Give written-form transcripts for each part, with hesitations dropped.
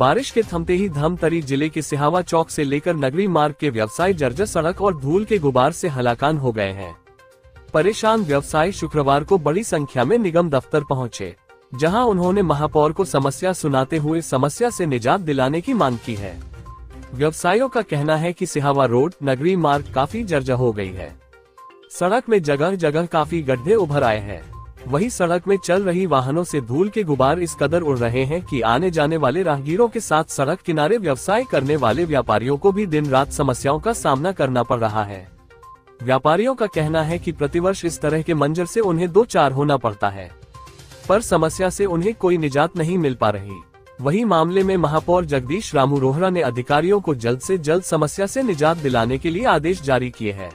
बारिश के थमते ही धमतरी जिले के सिहावा चौक से लेकर नगरी मार्ग के व्यवसायी जर्जर सड़क और धूल के गुबार से हलाकान हो गए हैं। परेशान व्यवसायी शुक्रवार को बड़ी संख्या में निगम दफ्तर पहुंचे, जहां उन्होंने महापौर को समस्या सुनाते हुए समस्या से निजात दिलाने की मांग की है। व्यवसायियों का कहना है कि सिहावा रोड नगरी मार्ग काफी जर्जर हो गई है। सड़क में जगह जगह काफी गड्ढे उभर आए हैं। वही सड़क में चल रही वाहनों से धूल के गुबार इस कदर उड़ रहे हैं कि आने जाने वाले राहगीरों के साथ सड़क किनारे व्यवसाय करने वाले व्यापारियों को भी दिन रात समस्याओं का सामना करना पड़ रहा है। व्यापारियों का कहना है कि प्रतिवर्ष इस तरह के मंजर से उन्हें दो चार होना पड़ता है, पर समस्या से उन्हें कोई निजात नहीं मिल पा रही। वही मामले में महापौर जगदीश रामू रोहरा ने अधिकारियों को जल्द से जल्द समस्या से निजात दिलाने के लिए आदेश जारी किए हैं।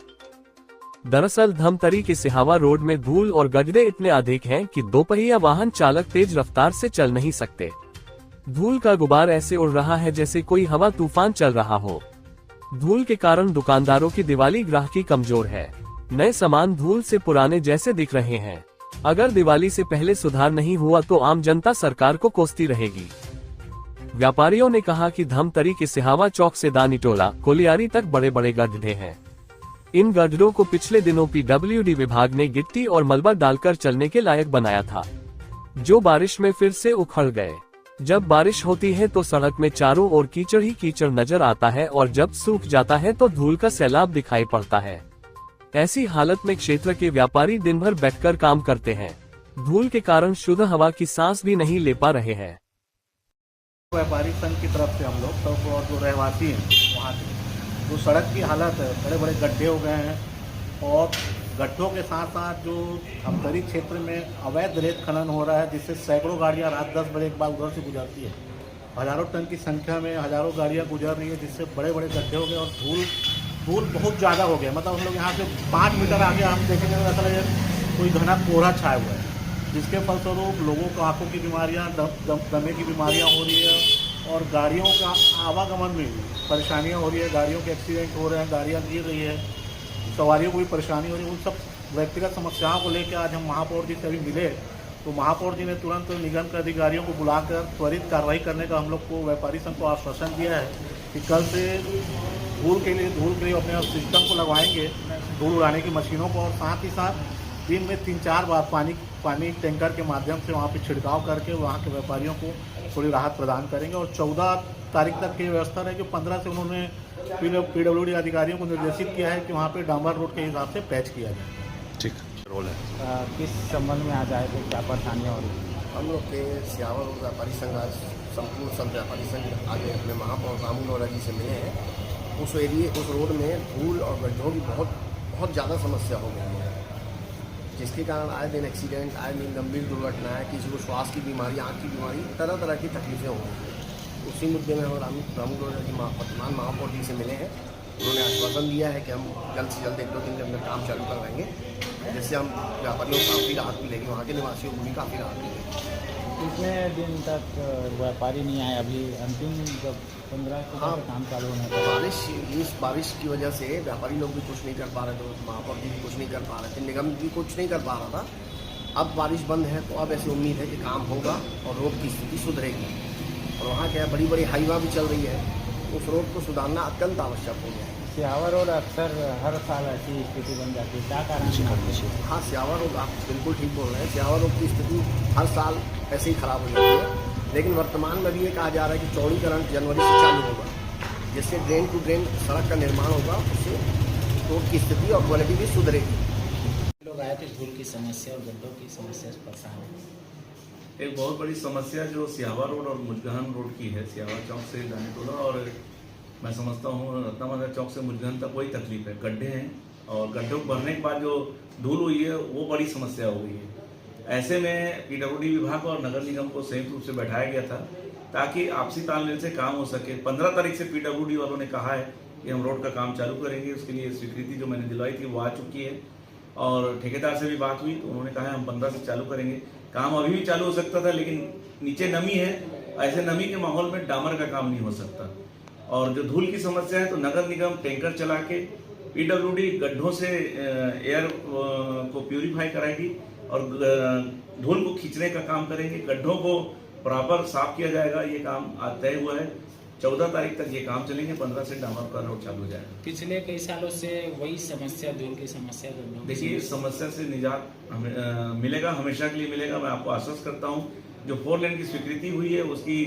दरअसल धमतरी के सिहावा रोड में धूल और गड्ढे इतने अधिक हैं कि दोपहिया वाहन चालक तेज रफ्तार से चल नहीं सकते। धूल का गुबार ऐसे उड़ रहा है जैसे कोई हवा तूफान चल रहा हो। धूल के कारण दुकानदारों की दिवाली ग्राहकी कमजोर है। नए सामान धूल से पुराने जैसे दिख रहे हैं। अगर दिवाली से पहले सुधार नहीं हुआ तो आम जनता सरकार को कोसती रहेगी। व्यापारियों ने कहा कि धमतरी के सिहावा चौक से दानी टोला कोलियारी तक बड़े बड़े गड्ढे हैं। इन गड्ढों को पिछले दिनों पीडब्ल्यूडी विभाग ने गिट्टी और मलबा डालकर चलने के लायक बनाया था, जो बारिश में फिर से उखड़ गए। जब बारिश होती है तो सड़क में चारों ओर कीचड़ ही कीचड़ नजर आता है और जब सूख जाता है तो धूल का सैलाब दिखाई पड़ता है। ऐसी हालत में क्षेत्र के व्यापारी दिन भर बैठकर काम करते हैं। धूल के कारण शुद्ध हवा की सांस भी नहीं ले पा रहे हैं। व्यापारी संघ की तरफ से हम लोग सब और जो रहवासी हैं वहाँ के जो सड़क की हालत है, बड़े बड़े गड्ढे हो गए हैं और गड्ढों के साथ साथ जो धमतरी क्षेत्र में अवैध रेत खनन हो रहा है, जिससे सैकड़ों गाड़ियाँ रात 10 बजे एक बार उधर से गुजरती है। हजारों टन की संख्या में हजारों गाड़ियाँ गुजर रही है, जिससे बड़े बड़े गड्ढे हो गए और धूल बहुत ज़्यादा हो गया। मतलब हम लोग यहाँ से 5 मीटर आगे हम देखेंगे तो ऐसा लगे कोई घना कोहरा छाया हुआ है, जिसके फलस्वरूप लोगों को आंखों की बीमारियाँ, दमे की बीमारियाँ हो रही है और गाड़ियों का आवागमन में परेशानियाँ हो रही है। गाड़ियों के एक्सीडेंट हो रहे हैं, गाड़ियाँ गिर रही है, सवारियों को भी परेशानी हो रही है। उन सब व्यक्तिगत समस्याओं को लेकर आज हम महापौर जी से अभी मिले तो महापौर जी ने तुरंत निगम के अधिकारियों को बुलाकर त्वरित कार्रवाई करने का हम लोग को व्यापारी संघ को आश्वासन दिया है कि कल से धूल के लिए अपने सिस्टम को लगवाएंगे, धूल उड़ाने की मशीनों को, और साथ ही साथ दिन में 3-4 बार पानी टैंकर के माध्यम से वहाँ पे छिड़काव करके वहाँ के व्यापारियों को थोड़ी राहत प्रदान करेंगे। और 14 तारीख तक की व्यवस्था है कि 15 से उन्होंने पीडब्ल्यूडी अधिकारियों को निर्देशित किया है कि वहाँ पे डामर रोड के हिसाब से पैच किया जाए। ठीक रोल है। किस संबंध में आ जाए तो क्या परेशानियाँ हो रही हैं? हम लोग के सिहावा रोड व्यापारी संघ आज संपूर्ण संघ व्यापारी संघ आगे अपने महापौर रामू रोहरा जी से मिले हैं। उस रोड में धूल और गड्ढों की बहुत ज़्यादा समस्या हो गई है, जिसके कारण आए दिन एक्सीडेंट, आए दिन गंभीर दुर्घटनाएं, किसी को श्वास की बीमारी, आँख की बीमारी, तरह तरह की तकलीफें हो रही हैं। उसी मुद्दे में हम रामू रोहरा जी वर्तमान महापौर जी से मिले हैं। उन्होंने आश्वासन दिया है कि हम जल्द से जल्द 1-2 दिन के अंदर काम चालू करवाएंगे, जिससे हम व्यापारियों को काफ़ी राहत मिलेगी, वहाँ के निवासियों को भी काफ़ी राहत मिलेगी। कितने दिन तक व्यापारी नहीं आए? अभी अंतिम जब 15 को काम चालू होने का इस बारिश की वजह से व्यापारी लोग भी कुछ नहीं कर पा रहे थे, महापौर जी भी कुछ नहीं कर पा रहे थे, निगम भी कुछ नहीं कर पा रहा था। अब बारिश बंद है तो अब ऐसी उम्मीद है कि काम होगा और रोड की स्थिति सुधरेगी। और वहाँ क्या बड़ी बड़ी हाईवा भी चल रही है, उस रोड को सुधारना अत्यंत आवश्यक हो गया है। सिहावा रोड अक्सर हर साल ऐसी स्थिति बन जाती है, क्या कारण है? हाँ, सिहावा रोड आप बिल्कुल ठीक बोल रहे हैं। सिहावा रोड की स्थिति हर साल ऐसे ही खराब हो जाती है, लेकिन वर्तमान में भी ये कहा जा रहा है कि चौड़ीकरण जनवरी से चालू होगा, जिससे ड्रेन टू ड्रेन सड़क का निर्माण होगा, उससे रोड की स्थिति और क्वालिटी भी सुधरेगी। लोग आए थे धूल की समस्या और गड्ढों की समस्या से परेशान है। एक बहुत बड़ी समस्या जो सिहावा रोड और मुजगहन रोड की है, सिहावा चौक से दानी टोला और मैं समझता हूँ रत्नामंदिर चौक से मुजगहन तक वही तकलीफ है। गड्ढे हैं और गड्ढों को भरने के बाद जो धूल हुई है वो बड़ी समस्या हो गई है। ऐसे में पीडब्ल्यूडी विभाग और नगर निगम को संयुक्त रूप से बैठाया गया था ताकि आपसी तालमेल से काम हो सके। 15 तारीख से पीडब्ल्यूडी वालों ने कहा है कि हम रोड का काम चालू करेंगे। उसके लिए स्वीकृति जो मैंने दिलवाई थी वो आ चुकी है और ठेकेदार से भी बात हुई तो उन्होंने कहा है हम 15 से चालू करेंगे। काम अभी भी चालू हो सकता था, लेकिन नीचे नमी है, ऐसे नमी के माहौल में डामर का काम नहीं हो सकता। और जो धूल की समस्या है तो नगर निगम टैंकर चला के पीडब्ल्यूडी गड्ढों से एयर को प्यूरिफाई कराएगी और धूल को खींचने का काम करेंगे। गड्ढों को प्रॉपर साफ किया जाएगा। ये काम आज तय हुआ है, 14 तारीख तक ये काम चलेंगे, 15 से डामर का रोड चालू हो जाएगा। पिछले कई सालों से वही समस्या, धूल की समस्या देखिए, इस समस्या से निजात हमें मिलेगा, हमेशा के लिए मिलेगा। मैं आपको आश्वस्त करता हूँ, जो 4 लेन की स्वीकृति हुई है, उसकी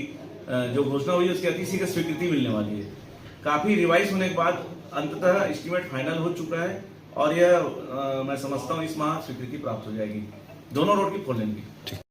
जो घोषणा हुई है, उसकी अति शीघ्र स्वीकृति मिलने वाली है। काफ़ी रिवाइज होने के बाद अंततः एस्टीमेट फाइनल हो चुका है और यह मैं समझता हूँ इस माह स्वीकृति प्राप्त हो जाएगी दोनों रोड की 4 लेन की।